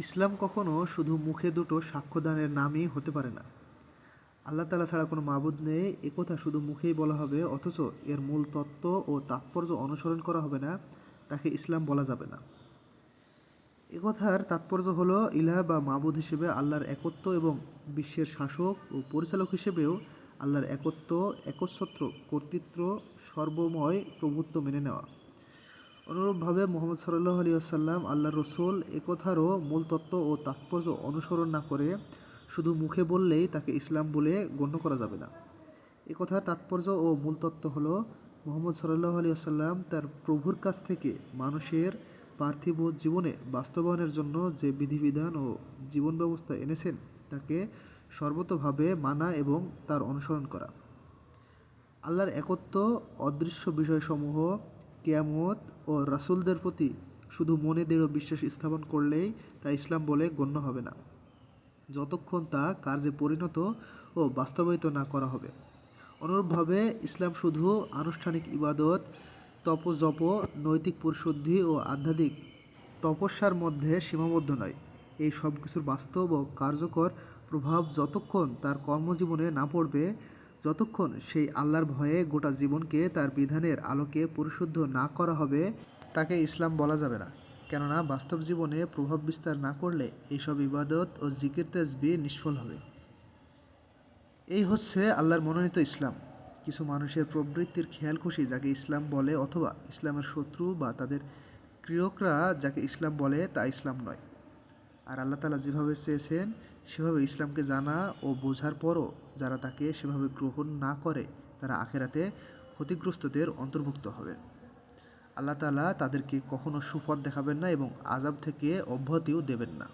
ইসলাম কখনো শুধু মুখে দুটো সাক্ষ্যদানের নামই হতে পারে না। আল্লাহ তাআলা ছাড়া কোনো মাবুদ নেই একথা শুধু মুখেই বলা হবে, অথচ এর মূল তত্ত্ব ও তাৎপর্য অনুসরণ করা হবে না, তাকে ইসলাম বলা যাবে না। একথার তাৎপর্য হলো ইলাহ বা মাবুদ হিসেবে আল্লাহর একত্ব এবং বিশ্বের শাসক ও পরিচালক হিসেবেও আল্লাহর একত্ব, একচ্ছত্র কর্তৃত্ব, সর্বময় প্রভুত্ব মেনে নেওয়া। অনুরূপভাবে মুহাম্মদ সাল্লাল্লাহু আলাইহি ওয়াসাল্লাম আল্লাহর রসূল একথারও মূল তত্ত্ব ও তাৎপর্য অনুসরণ না করে শুধু মুখে বললেই তাকে ইসলাম বলে গণ্য করা যাবে না। একথার তাৎপর্য ও মূল তত্ত্ব হলো মুহাম্মদ সাল্লাল্লাহু আলাইহি ওয়াসাল্লাম তার প্রভুর কাছ থেকে মানুষের পার্থিব জীবনে বাস্তবায়নের জন্য যে বিধিবিধান ও জীবন ব্যবস্থা এনেছেন তাকে সর্বতোভাবে মানা এবং তার অনুসরণ করা। আল্লাহর একত্ব, অদৃশ্য বিষয়সমূহ, কিয়ামত ও রাসূলদের প্রতি শুধু মনে দৃঢ় বিশ্বাস স্থাপন করলেই তা ইসলাম বলে গণ্য হবে না, যতক্ষণ তা কার্যে পরিণত ও বাস্তবায়িত না করা হবে। অনুরূপভাবে ইসলাম শুধু আনুষ্ঠানিক ইবাদত, তপজপ, নৈতিক পরিশুদ্ধি ও আধ্যাত্মিক তপস্যার মধ্যে সীমাবদ্ধ নয়। এই সব কিছুর বাস্তব ও কার্যকর প্রভাব যতক্ষণ তার কর্মজীবনে না পড়বে, যতক্ষণ সেই আল্লাহর ভয়ে গোটা জীবনকে তার বিধানের আলোকে পরিশুদ্ধ না করা হবে, তাকে ইসলাম বলা যাবে না। কেননা বাস্তব জীবনে প্রভাব বিস্তার না করলে এইসব ইবাদত ও জিকির তাসবিহ নিষ্ফল হবে। এই হচ্ছে আল্লাহর মনোনীত ইসলাম। কিছু মানুষের প্রবৃত্তির খেয়ালখুশি যাকে ইসলাম বলে, অথবা ইসলামের শত্রু বা তাদের ক্রিয়করা যাকে ইসলাম বলে, তা ইসলাম নয়। আর আল্লাহ তাআলা যেভাবে চেয়েছেন সেভাবে ইসলামকে জানা ও বোঝার পরও যারা তাকে সেভাবে গ্রহণ না করে তারা আখেরাতে ক্ষতিগ্রস্তদের অন্তর্ভুক্ত হবে। আল্লাহ তাআলা তাদেরকে কখনো সুপথ দেখাবেন না এবং আযাব থেকে অব্যাহতিও দেবেন না।